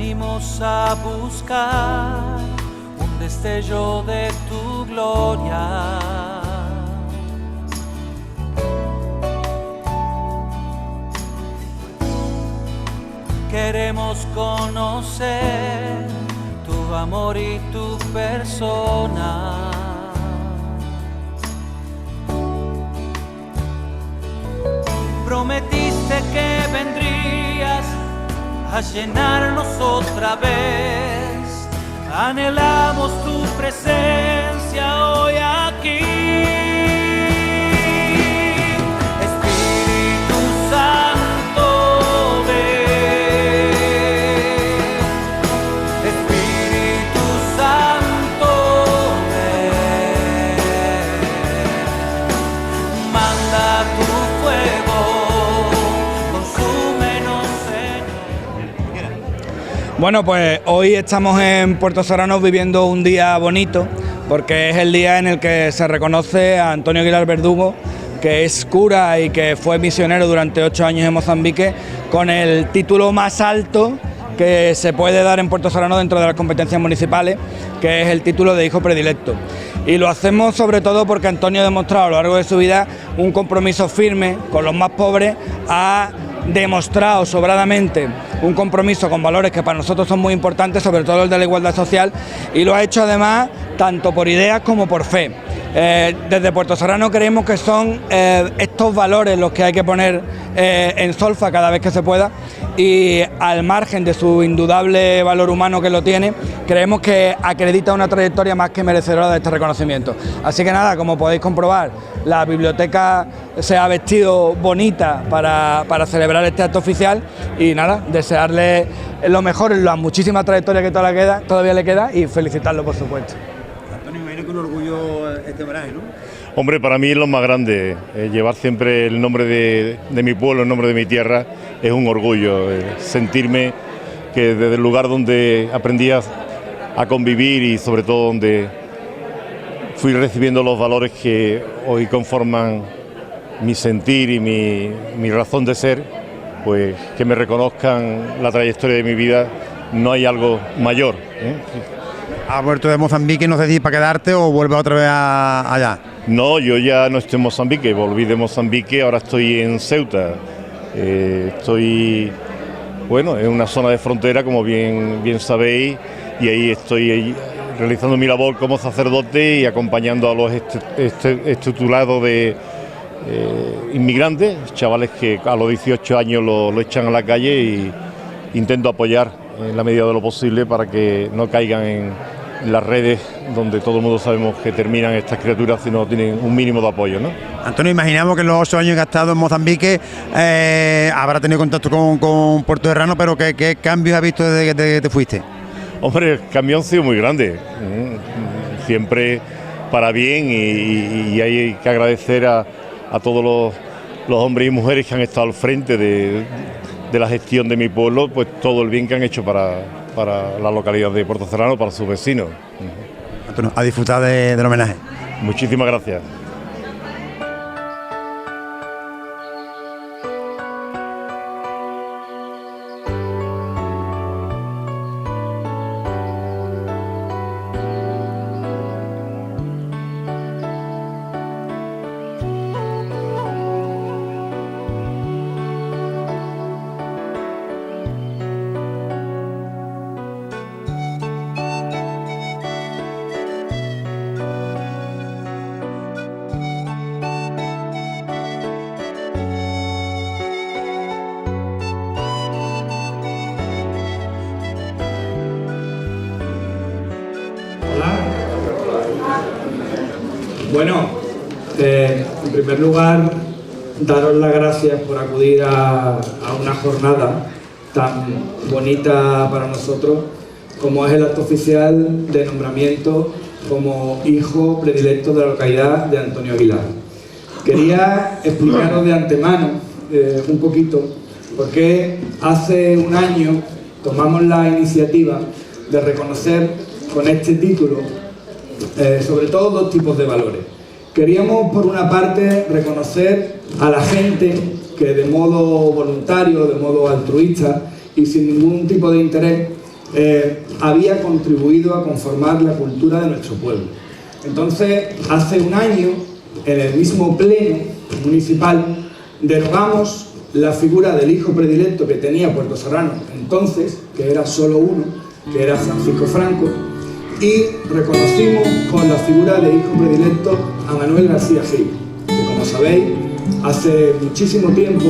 venimos a buscar un destello de tu gloria. Queremos conocer tu amor y tu persona. Prometiste que vendrías a llenarnos otra vez. Anhelamos tu presencia hoy aquí. Espíritu Santo, ven. Espíritu Santo, ven. Manda tu fuego. Bueno, pues hoy estamos en Puerto Serrano viviendo un día bonito, porque es el día en el que se reconoce a Antonio Aguilar Verdugo, que es cura y que fue misionero durante 8 años en Mozambique, con el título más alto que se puede dar en Puerto Serrano dentro de las competencias municipales, que es el título de hijo predilecto. Y lo hacemos sobre todo porque Antonio ha demostrado a lo largo de su vida un compromiso firme con los más pobres, ha demostrado sobradamente un compromiso con valores que para nosotros son muy importantes, sobre todo el de la igualdad social, y lo ha hecho además tanto por ideas como por fe. Desde Puerto Serrano creemos que son estos valores los que hay que poner en solfa cada vez que se pueda, y al margen de su indudable valor humano que lo tiene, creemos que acredita una trayectoria más que merecedora de este reconocimiento. Así que nada, como podéis comprobar, la biblioteca se ha vestido bonita para celebrar este acto oficial, y nada, desearle lo mejor en la muchísima trayectoria que todavía le queda, y felicitarlo, por supuesto. Antonio, me imagino que un orgullo este homenaje, ¿no? Hombre, para mí es lo más grande, llevar siempre el nombre de mi pueblo, el nombre de mi tierra, es un orgullo, sentirme que desde el lugar donde aprendí a convivir y sobre todo donde fui recibiendo los valores que hoy conforman mi sentir y mi razón de ser, pues que me reconozcan la trayectoria de mi vida, no hay algo mayor. ¿Has vuelto de Mozambique, no sé si para quedarte o vuelves otra vez allá? No, yo ya no estoy en Mozambique, volví de Mozambique, ahora estoy en Ceuta. Estoy, bueno, en una zona de frontera, como bien sabéis, y ahí estoy realizando mi labor como sacerdote y acompañando a los estructurados de inmigrantes, chavales que a los 18 años lo echan a la calle, y intento apoyar en la medida de lo posible para que no caigan en las redes donde todo el mundo sabemos que terminan estas criaturas si no tienen un mínimo de apoyo, ¿no? Antonio, imaginamos que en los 8 años que has estado en Mozambique habrá tenido contacto con Puerto Serrano, pero ¿qué cambios has visto desde que te fuiste? Hombre, el cambio ha sido muy grande, siempre para bien, y hay que agradecer a todos los hombres y mujeres que han estado al frente de la gestión de mi pueblo, pues todo el bien que han hecho para la localidad de Puerto Serrano, para sus vecinos. Antonio, a disfrutar del homenaje. Muchísimas gracias. Bueno, en primer lugar, daros las gracias por acudir a una jornada tan bonita para nosotros como es el acto oficial de nombramiento como hijo predilecto de la localidad de Antonio Aguilar. Quería explicaros de antemano un poquito por qué hace un año tomamos la iniciativa de reconocer con este título sobre todo 2 tipos de valores. Queríamos, por una parte, reconocer a la gente que de modo voluntario, de modo altruista y sin ningún tipo de interés había contribuido a conformar la cultura de nuestro pueblo. Entonces, hace un año, en el mismo pleno municipal, derogamos la figura del hijo predilecto que tenía Puerto Serrano entonces, que era solo uno, que era Francisco Franco, y reconocimos con la figura de hijo predilecto a Manuel García Gil, que, como sabéis, hace muchísimo tiempo,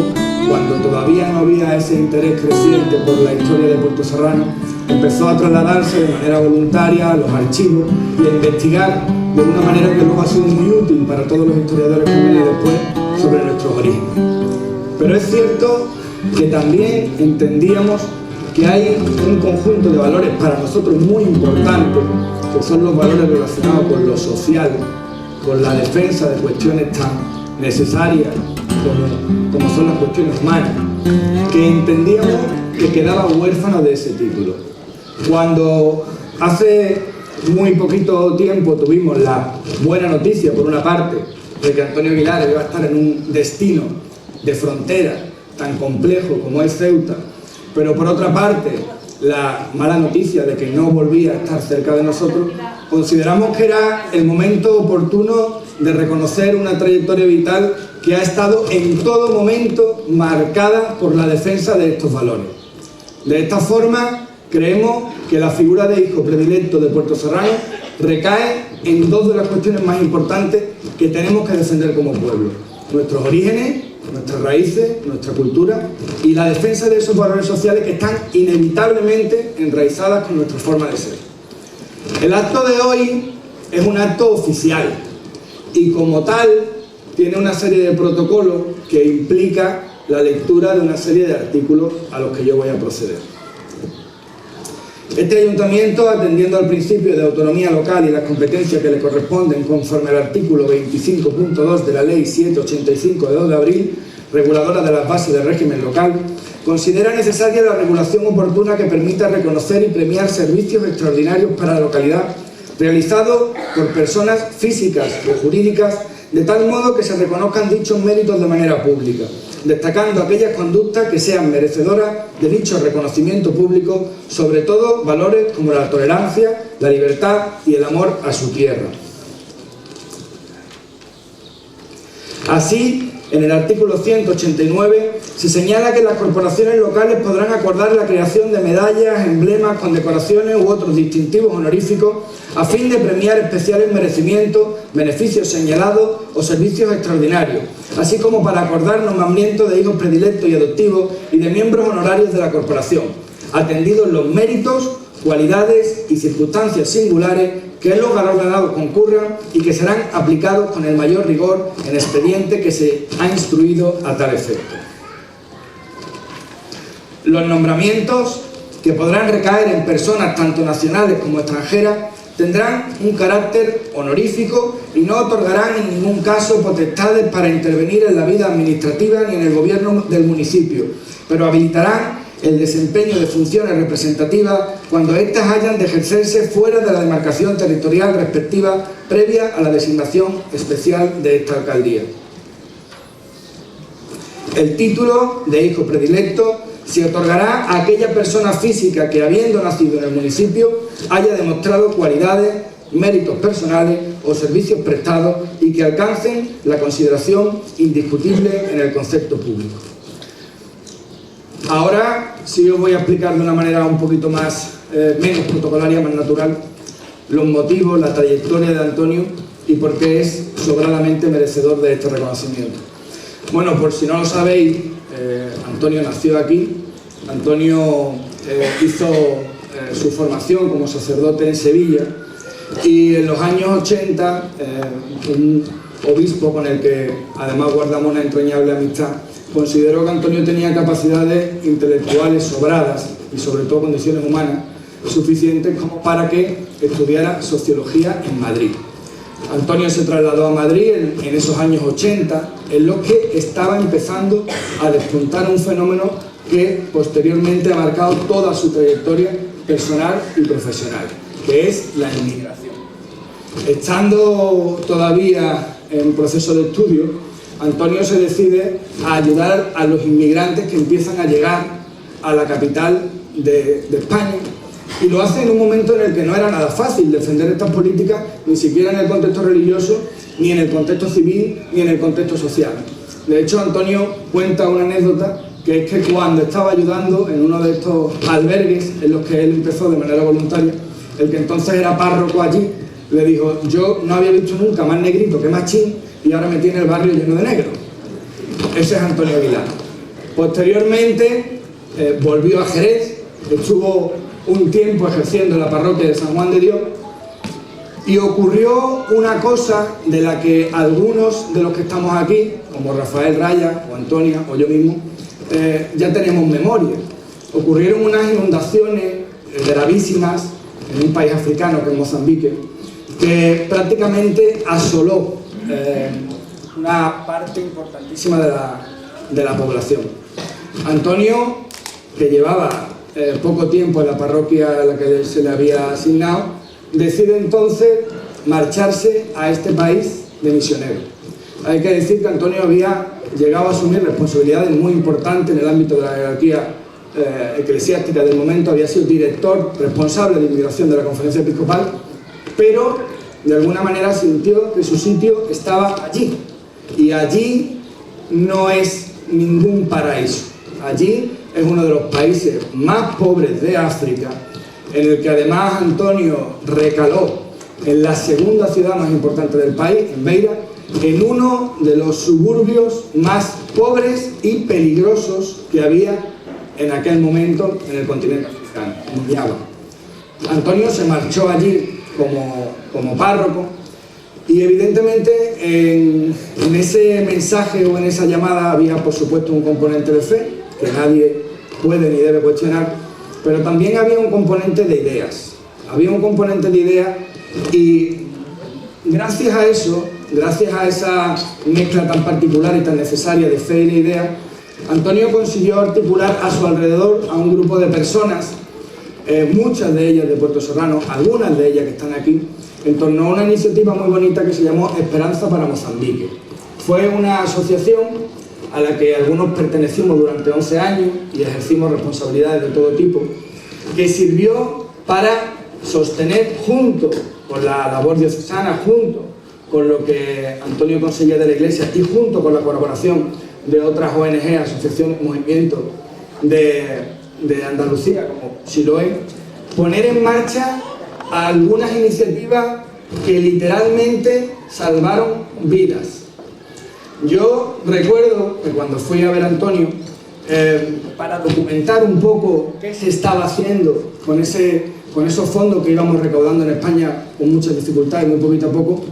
cuando todavía no había ese interés creciente por la historia de Puerto Serrano, empezó a trasladarse de manera voluntaria a los archivos y a investigar de una manera que luego ha sido muy útil para todos los historiadores que vienen después sobre nuestros orígenes. Pero es cierto que también entendíamos que hay un conjunto de valores para nosotros muy importantes, que son los valores relacionados con lo social, con la defensa de cuestiones tan necesarias como son las cuestiones humanas, que entendíamos que quedaban huérfanos de ese título. Cuando hace muy poquito tiempo tuvimos la buena noticia, por una parte, de que Antonio Aguilar iba a estar en un destino de frontera tan complejo como es Ceuta, pero por otra parte la mala noticia de que no volvía a estar cerca de nosotros, consideramos que era el momento oportuno de reconocer una trayectoria vital que ha estado en todo momento marcada por la defensa de estos valores. De esta forma, creemos que la figura de hijo predilecto de Puerto Serrano recae en dos de las cuestiones más importantes que tenemos que defender como pueblo: nuestros orígenes, nuestras raíces, nuestra cultura y la defensa de esos valores sociales que están inevitablemente enraizadas con nuestra forma de ser. El acto de hoy es un acto oficial y, como tal, tiene una serie de protocolos que implica la lectura de una serie de artículos a los que yo voy a proceder. Este ayuntamiento, atendiendo al principio de autonomía local y las competencias que le corresponden conforme al artículo 25.2 de la Ley 785 de 2 de abril, reguladora de las bases del régimen local, considera necesaria la regulación oportuna que permita reconocer y premiar servicios extraordinarios para la localidad realizados por personas físicas o jurídicas, de tal modo que se reconozcan dichos méritos de manera pública, destacando aquellas conductas que sean merecedoras de dicho reconocimiento público, sobre todo valores como la tolerancia, la libertad y el amor a su tierra. Así, en el artículo 189 se señala que las corporaciones locales podrán acordar la creación de medallas, emblemas, condecoraciones u otros distintivos honoríficos a fin de premiar especiales merecimientos, beneficios señalados o servicios extraordinarios, así como para acordar nombramientos de hijos predilectos y adoptivos y de miembros honorarios de la corporación, atendidos los méritos, cualidades y circunstancias singulares que en los galardonados concurran y que serán aplicados con el mayor rigor en expediente que se ha instruido a tal efecto. Los nombramientos, que podrán recaer en personas tanto nacionales como extranjeras, tendrán un carácter honorífico y no otorgarán en ningún caso potestades para intervenir en la vida administrativa ni en el gobierno del municipio, pero habilitarán el desempeño de funciones representativas cuando éstas hayan de ejercerse fuera de la demarcación territorial respectiva previa a la designación especial de esta alcaldía. El título de hijo predilecto se otorgará a aquella persona física que, habiendo nacido en el municipio, haya demostrado cualidades, méritos personales o servicios prestados y que alcancen la consideración indiscutible en el concepto público. Ahora sí os voy a explicar de una manera un poquito más, menos protocolaria, más natural, los motivos, la trayectoria de Antonio y por qué es sobradamente merecedor de este reconocimiento. Bueno, por si no lo sabéis, Antonio nació aquí. Antonio hizo su formación como sacerdote en Sevilla y en los años 80 un obispo con el que además guardamos una entrañable amistad consideró que Antonio tenía capacidades intelectuales sobradas y sobre todo condiciones humanas suficientes como para que estudiara sociología en Madrid. Antonio se trasladó a Madrid en esos años 80, en los que estaba empezando a despuntar un fenómeno que posteriormente ha marcado toda su trayectoria personal y profesional, que es la inmigración. Estando todavía en proceso de estudio, Antonio se decide a ayudar a los inmigrantes que empiezan a llegar a la capital de España Y lo hace en un momento en el que no era nada fácil defender estas políticas, ni siquiera en el contexto religioso, ni en el contexto civil, ni en el contexto social. De hecho, Antonio cuenta una anécdota, que es que cuando estaba ayudando en uno de estos albergues en los que él empezó de manera voluntaria, el que entonces era párroco allí, le dijo: yo no había visto nunca más negrito que machín y ahora me tiene el barrio lleno de negros. Ese es Antonio Aguilar. Posteriormente volvió a Jerez, estuvo un tiempo ejerciendo en la parroquia de San Juan de Dios, y ocurrió una cosa de la que algunos de los que estamos aquí, como Rafael Raya o Antonia o yo mismo, ya tenemos memoria. Ocurrieron unas inundaciones gravísimas en un país africano que es Mozambique, que prácticamente asoló una parte importantísima de la población. Antonio, que llevaba poco tiempo en la parroquia a la que se le había asignado, decide entonces marcharse a este país de misionero. Hay que decir que Antonio había llegado a asumir responsabilidades muy importantes en el ámbito de la jerarquía eclesiástica del momento, había sido director responsable de inmigración de la Conferencia Episcopal, pero de alguna manera sintió que su sitio estaba allí, y allí no es ningún paraíso. Allí es uno de los países más pobres de África, en el que además Antonio recaló en la segunda ciudad más importante del país, en Beira, en uno de los suburbios más pobres y peligrosos que había en aquel momento en el continente africano, en Yaba. Antonio se marchó allí como párroco, y evidentemente en ese mensaje o en esa llamada había por supuesto un componente de fe que nadie puede ni debe cuestionar, pero también había un componente de ideas. Había un componente de ideas, y gracias a eso, gracias a esa mezcla tan particular y tan necesaria de fe y de ideas, Antonio consiguió articular a su alrededor a un grupo de personas, muchas de ellas de Puerto Serrano, algunas de ellas que están aquí, en torno a una iniciativa muy bonita que se llamó Esperanza para Mozambique. Fue una asociación a la que algunos pertenecimos durante 11 años y ejercimos responsabilidades de todo tipo, que sirvió para sostener, junto con la labor diocesana, junto con lo que Antonio conseguía de la Iglesia y junto con la colaboración de otras ONG, asociaciones, movimientos de Andalucía, como Siloé, poner en marcha algunas iniciativas que literalmente salvaron vidas. Yo recuerdo que cuando fui a ver a Antonio, para documentar un poco qué se estaba haciendo con esos fondos que íbamos recaudando en España con muchas dificultades, muy poquito a poco,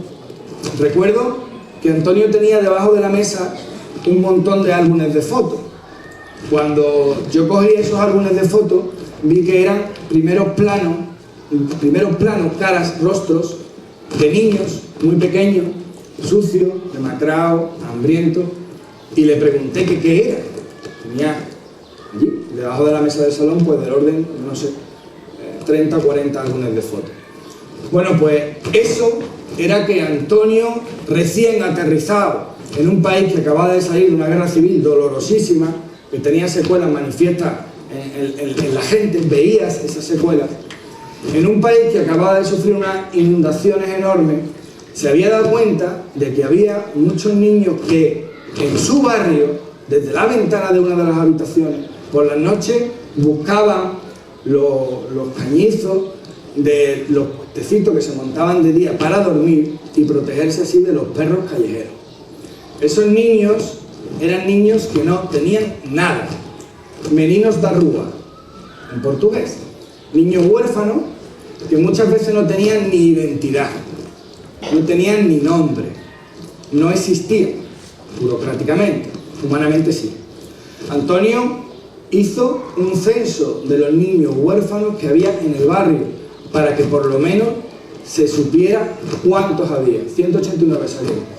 recuerdo que Antonio tenía debajo de la mesa un montón de álbumes de fotos. Cuando yo cogí esos álbumes de fotos, vi que eran primeros planos, caras, rostros de niños muy pequeños, sucios, demacrados, hambrientos, y le pregunté que qué era. Tenía allí, debajo de la mesa del salón, pues del orden, no sé, 30 o 40 álbumes de fotos. Bueno, pues eso era que Antonio, recién aterrizado en un país que acababa de salir de una guerra civil dolorosísima, que tenía secuelas manifiestas en la gente, veías esas secuelas, en un país que acababa de sufrir unas inundaciones enormes, se había dado cuenta de que había muchos niños que en su barrio, desde la ventana de una de las habitaciones, por las noches buscaban los cañizos de los puestecitos que se montaban de día para dormir y protegerse así de los perros callejeros. Esos niños eran niños que no tenían nada, meninos da rúa, en portugués, niños huérfanos que muchas veces no tenían ni identidad, no tenían ni nombre, no existían burocráticamente, humanamente sí. Antonio hizo un censo de los niños huérfanos que había en el barrio para que por lo menos se supiera cuántos había. 189 salieron.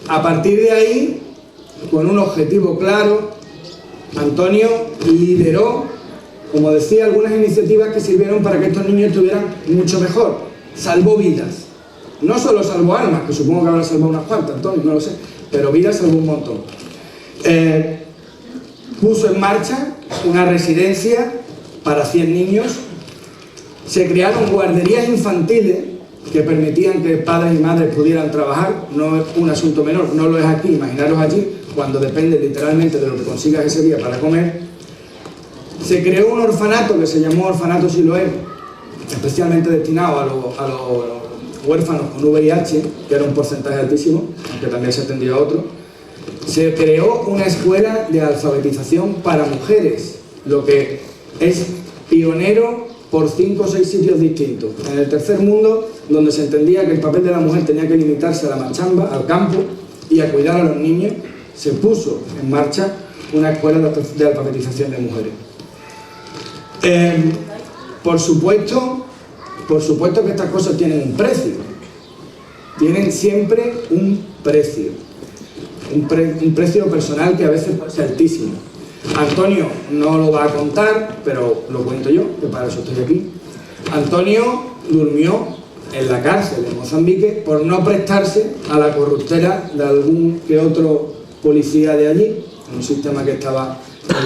A partir de ahí, con un objetivo claro, Antonio lideró, como decía, algunas iniciativas que sirvieron para que estos niños estuvieran mucho mejor. Salvó vidas. No solo salvó almas, que supongo que habrá salvado unas cuantas, Antonio, no lo sé, pero vidas salvó un montón. Puso en marcha una residencia para 100 niños. Se crearon guarderías infantiles que permitían que padres y madres pudieran trabajar. No es un asunto menor, no lo es aquí, imaginaros allí, cuando depende literalmente de lo que consigas ese día para comer. Se creó un orfanato que se llamó Orfanato Siloé, especialmente destinado a los huérfanos con VIH, que era un porcentaje altísimo, aunque también se atendía a otros. Se creó una escuela de alfabetización para mujeres, lo que es pionero por 5 o 6 sitios distintos. En el tercer mundo, donde se entendía que el papel de la mujer tenía que limitarse a la machamba, al campo y a cuidar a los niños, se puso en marcha una escuela de alfabetización de mujeres. Por supuesto que estas cosas tienen un precio. Tienen siempre un precio. Un precio personal que a veces es altísimo. Antonio no lo va a contar, pero lo cuento yo, que para eso estoy aquí. Antonio durmió en la cárcel en Mozambique por no prestarse a la corruptela de algún que otro policía de allí, un sistema que estaba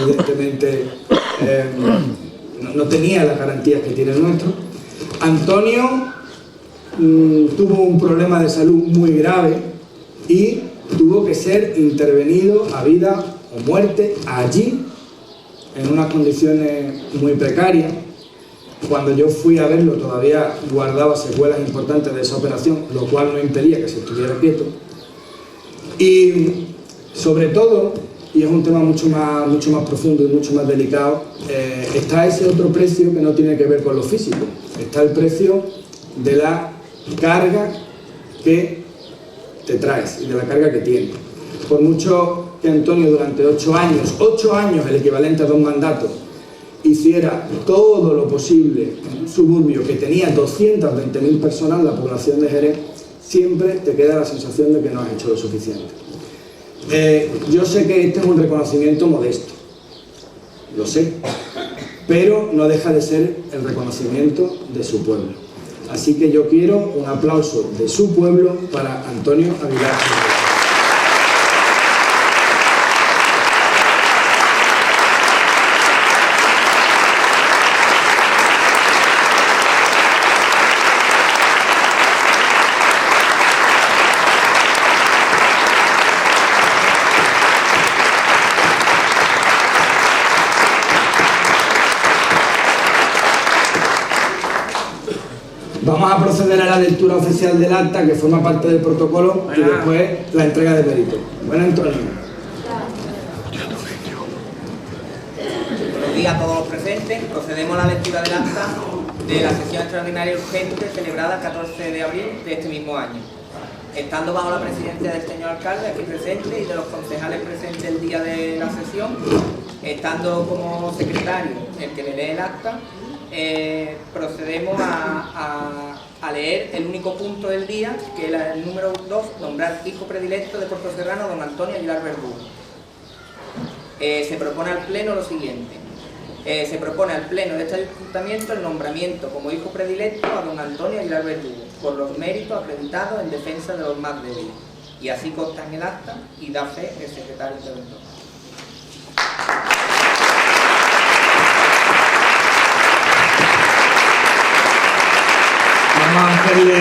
evidentemente no tenía las garantías que tiene el nuestro. Antonio tuvo un problema de salud muy grave y tuvo que ser intervenido a vida o muerte allí, en unas condiciones muy precarias. Cuando yo fui a verlo todavía guardaba secuelas importantes de esa operación, lo cual no impedía que se estuviera quieto. Y sobre todo, y es un tema mucho más profundo y mucho más delicado, está ese otro precio que no tiene que ver con lo físico. Está el precio de la carga que te traes y de la carga que tienes. Por mucho que Antonio durante 8 años, el equivalente a 2 mandatos, hiciera todo lo posible en un suburbio que tenía 220.000 personas, la población de Jerez, siempre te queda la sensación de que no has hecho lo suficiente. Yo sé que este es un reconocimiento modesto, lo sé, pero no deja de ser el reconocimiento de su pueblo. Así que yo quiero un aplauso de su pueblo para Antonio Aguilar. Vamos a proceder a la lectura oficial del acta, que forma parte del protocolo, y después la entrega de mérito. Bueno, Antonio. Buenos días a todos los presentes. Procedemos a la lectura del acta de la sesión extraordinaria urgente celebrada el 14 de abril de este mismo año. Estando bajo la presidencia del señor alcalde aquí presente y de los concejales presentes el día de la sesión, estando como secretario el que le lee el acta, procedemos a leer el único punto del día, que es el número 2, nombrar hijo predilecto de Puerto Serrano don Antonio Aguilar Verdugo. Se propone al Pleno lo siguiente. Se propone al Pleno de este Ayuntamiento el nombramiento como hijo predilecto a don Antonio Aguilar Verdugo, por los méritos acreditados en defensa de los más débiles. Y así consta en el acta y da fe el secretario interventor. Vamos a hacerle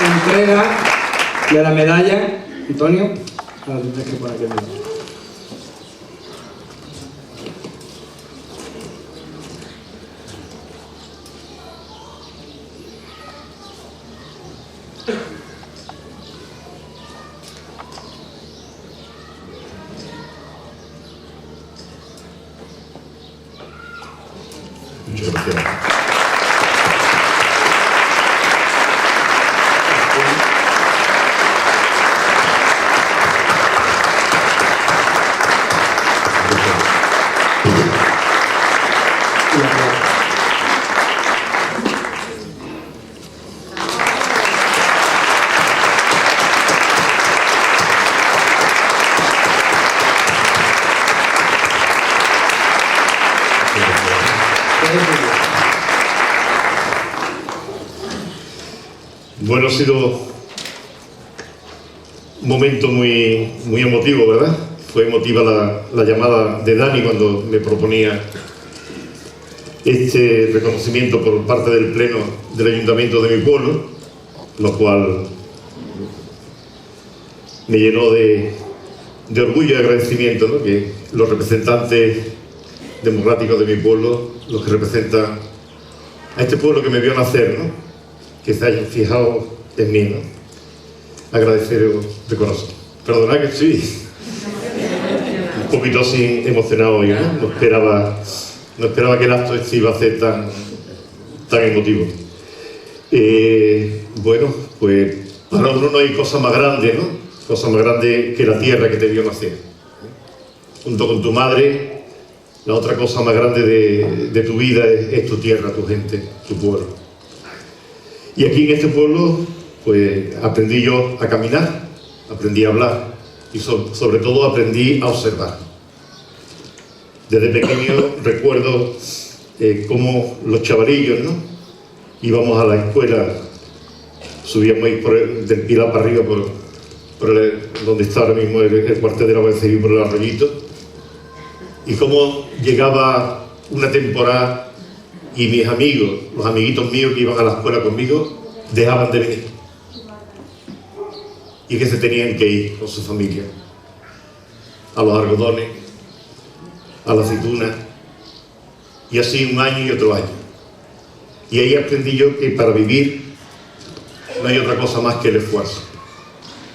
entrega de la medalla. Antonio, ahora tienes que poner aquí el mismo. Muchas gracias. Bueno, ha sido un momento muy emotivo, ¿verdad? Fue emotiva la llamada de Dani cuando me proponía este reconocimiento por parte del Pleno del Ayuntamiento de mi pueblo, lo cual me llenó de orgullo y agradecimiento, ¿no? Que los representantes democráticos de mi pueblo, los que representan a este pueblo que me vio nacer, ¿no? Que se hayan fijado en mí, ¿no? Agradeceros de corazón. Perdonad que estoy un poquito así emocionado hoy, ¿no? No esperaba que el acto este iba a ser tan emotivo. Bueno, pues para uno no hay cosa más grande, ¿no? Cosa más grande que la tierra que te vio nacer. Junto con tu madre, la otra cosa más grande de tu vida es tu tierra, tu gente, tu pueblo. Y aquí en este pueblo, pues aprendí yo a caminar, aprendí a hablar y sobre todo aprendí a observar. Desde pequeño recuerdo cómo los chavalillos, ¿no? Íbamos a la escuela, subíamos ahí del Pilar para arriba, donde está ahora mismo el cuartel de la Guardia Civil, por el arroyito, y cómo llegaba una temporada y mis amigos, los amiguitos míos que iban a la escuela conmigo, dejaban de venir. Y que se tenían que ir con su familia, a los algodones, a la aceituna, y así un año y otro año. Y ahí aprendí yo que para vivir no hay otra cosa más que el esfuerzo.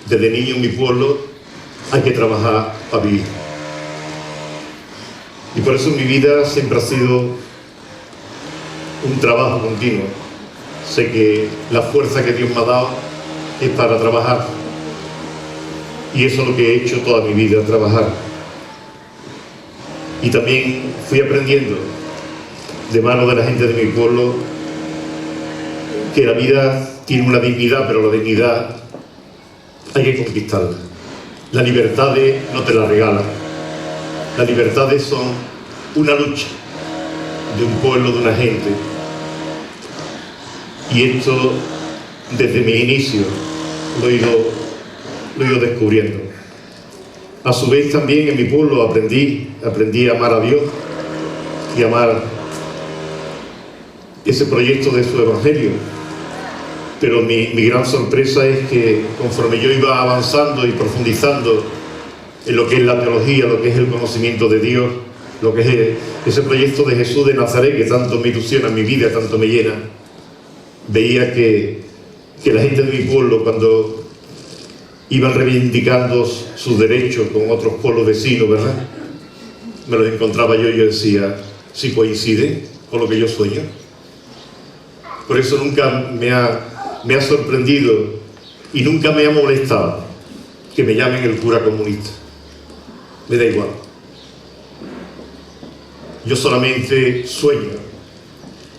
Desde niño en mi pueblo hay que trabajar para vivir. Y por eso mi vida siempre ha sido un trabajo continuo. Sé que la fuerza que Dios me ha dado es para trabajar. Y eso es lo que he hecho toda mi vida, trabajar. Y también fui aprendiendo de mano de la gente de mi pueblo que la vida tiene una dignidad, pero la dignidad hay que conquistarla. Las libertades no te las regalan. Las libertades son una lucha de un pueblo, de una gente. Y esto, desde mi inicio, lo he ido descubriendo. A su vez también en mi pueblo aprendí a amar a Dios y a amar ese proyecto de su evangelio. Pero mi gran sorpresa es que conforme yo iba avanzando y profundizando en lo que es la teología, lo que es el conocimiento de Dios, lo que es ese proyecto de Jesús de Nazaret que tanto me ilusiona en mi vida, tanto me llena, veía que la gente de mi pueblo, cuando iban reivindicando sus derechos con otros pueblos vecinos, ¿verdad? Me los encontraba yo y yo decía, si coincide con lo que yo sueño. Por eso nunca me ha sorprendido y nunca me ha molestado que me llamen el cura comunista. Me da igual. Yo solamente sueño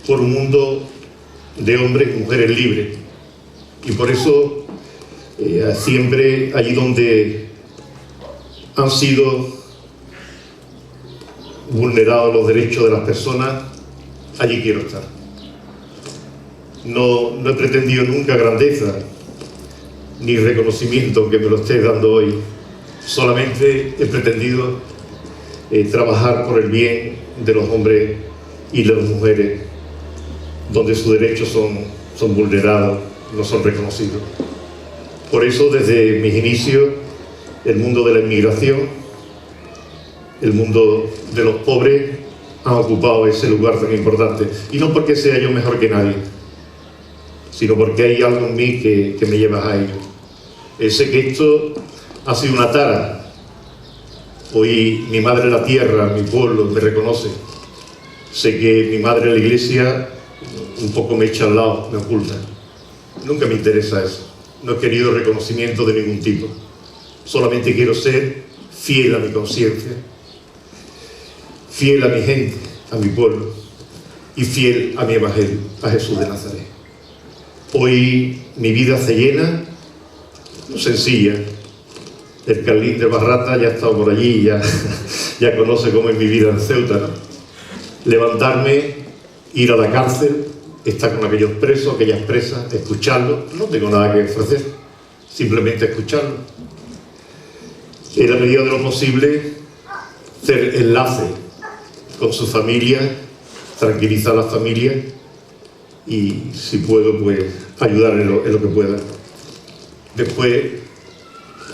por un mundo de hombres y mujeres libres. Y por eso siempre allí donde han sido vulnerados los derechos de las personas, allí quiero estar. No he pretendido nunca grandeza ni reconocimiento, aunque me lo estés dando hoy. Solamente he pretendido trabajar por el bien de los hombres y de las mujeres, donde sus derechos son vulnerados, no son reconocidos. Por eso, desde mis inicios, el mundo de la inmigración, el mundo de los pobres, han ocupado ese lugar tan importante. Y no porque sea yo mejor que nadie, sino porque hay algo en mí que me lleva a ello. Sé que esto ha sido una tara. Hoy mi madre en la tierra, mi pueblo, me reconoce. Sé que mi madre en la iglesia un poco me echa al lado, me oculta. Nunca me interesa eso. No he querido reconocimiento de ningún tipo. Solamente quiero ser fiel a mi conciencia, fiel a mi gente, a mi pueblo y fiel a mi evangelio, a Jesús de Nazaret. Hoy mi vida se llena, sencilla. El Carlín de Barrata ya ha estado por allí, ya conoce cómo es mi vida en Ceuta, ¿no? Levantarme, ir a la cárcel, estar con aquellos presos, aquellas presas, escucharlos. No tengo nada que ofrecer, simplemente escucharlos. En la medida de lo posible, hacer enlace con su familia, tranquilizar a las familias y, si puedo, pues ayudar en lo que pueda. Después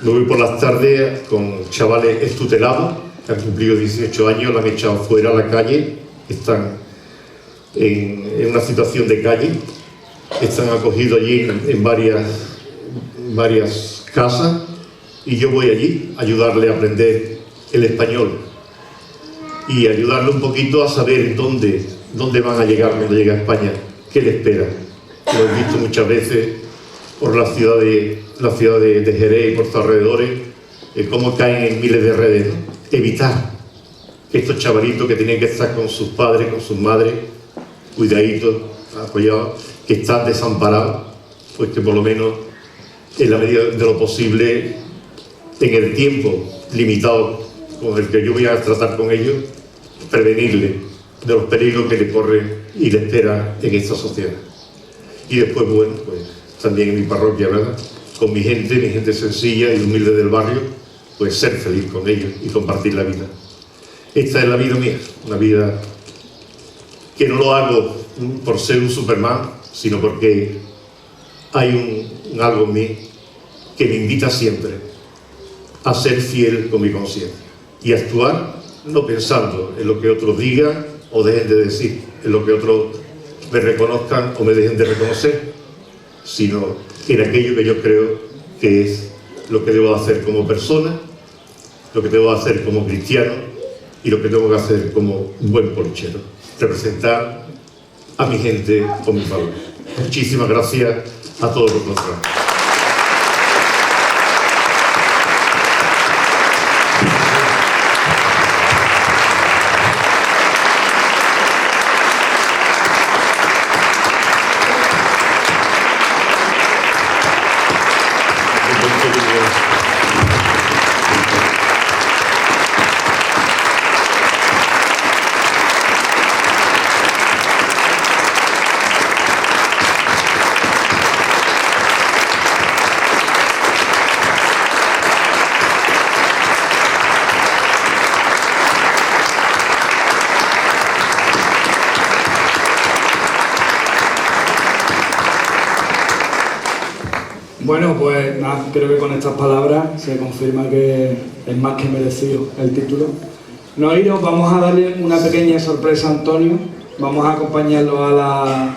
me voy por las tardes con chavales extutelados que han cumplido 18 años, lo han echado fuera a la calle, están en una situación de calle, están acogidos allí en varias casas, y yo voy allí a ayudarle a aprender el español y ayudarle un poquito a saber dónde van a llegar cuando llegue a España, qué le espera. Lo he visto muchas veces por la ciudad de Jerez y por sus alrededores, cómo caen en miles de redes, ¿no? Evitar que estos chavalitos que tienen que estar con sus padres, con sus madres, cuidaditos, apoyados, que están desamparados, pues que por lo menos en la medida de lo posible, en el tiempo limitado con el que yo voy a tratar con ellos, prevenirle de los peligros que le corren y le espera en esta sociedad. Y después, bueno, pues también en mi parroquia, ¿verdad?, con mi gente sencilla y humilde del barrio, pues ser feliz con ellos y compartir la vida. Esta es la vida mía, una vida que no lo hago por ser un Superman, sino porque hay un algo en mí que me invita siempre a ser fiel con mi conciencia y a actuar no pensando en lo que otros digan o dejen de decir, en lo que otros me reconozcan o me dejen de reconocer, sino en aquello que yo creo que es lo que debo hacer como persona, lo que debo hacer como cristiano y lo que tengo que hacer como buen polichero, representar a mi gente con mis valores. Muchísimas gracias a todos los otros. Bueno, pues nada, creo que con estas palabras se confirma que es más que merecido el título. No iros, vamos a darle una pequeña sorpresa a Antonio, vamos a acompañarlo a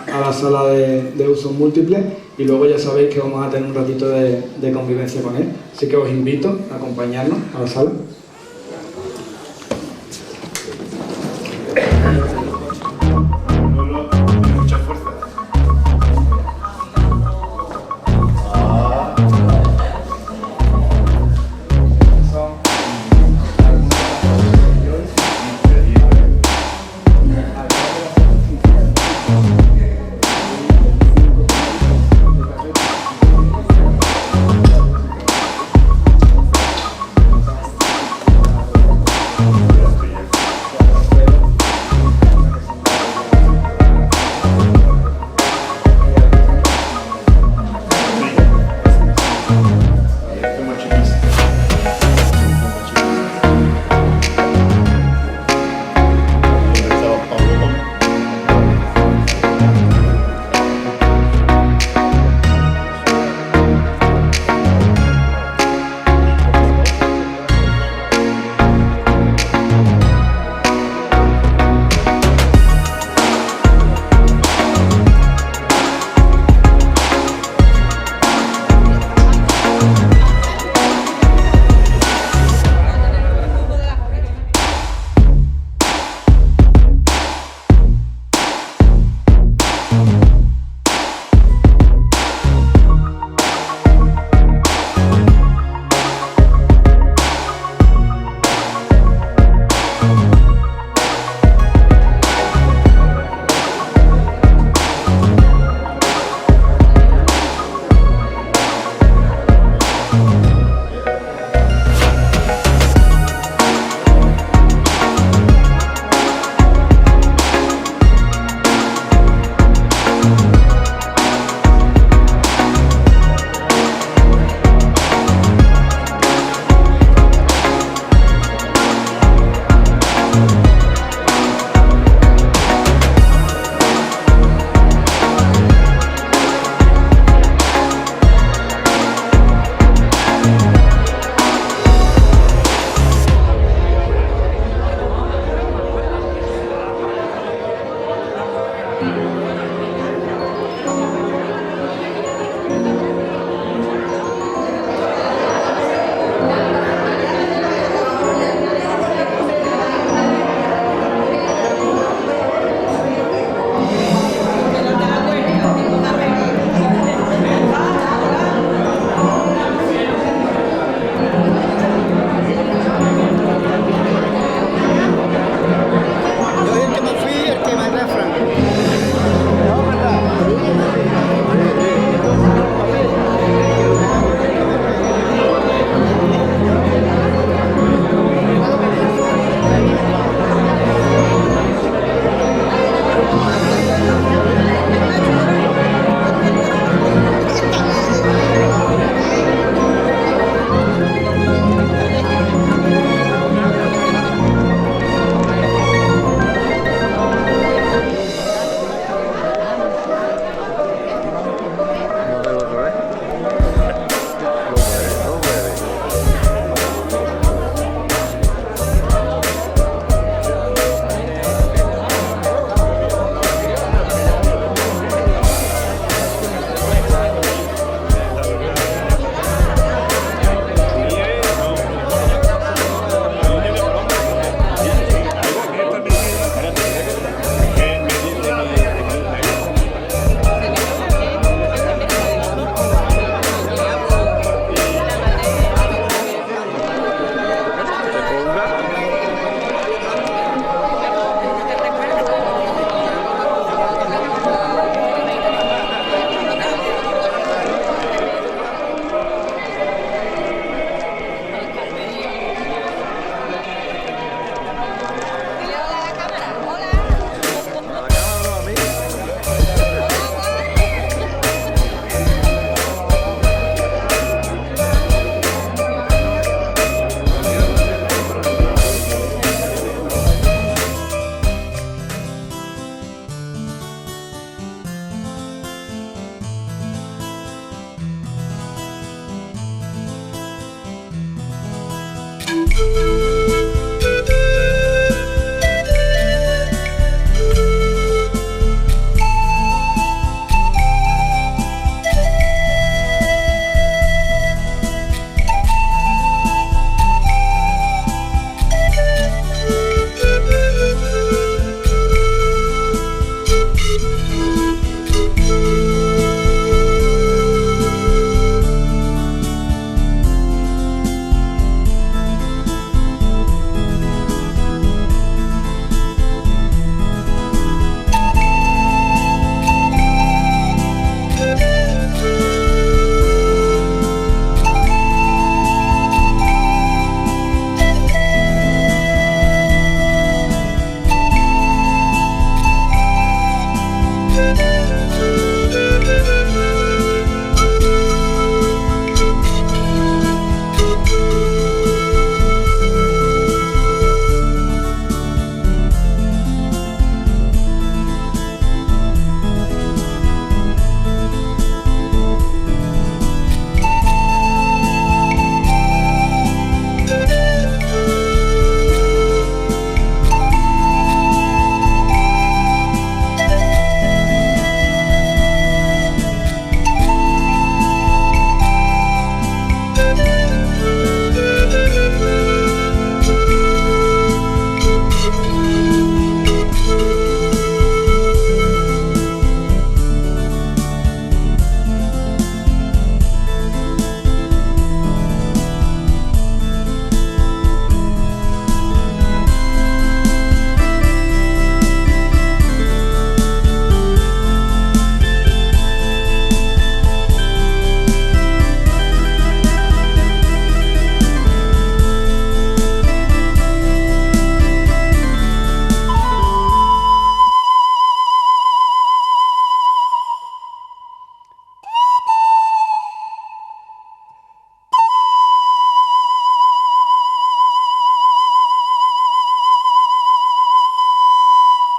la sala de usos múltiples y luego ya sabéis que vamos a tener un ratito de convivencia con él. Así que os invito a acompañarnos a la sala.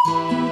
Thank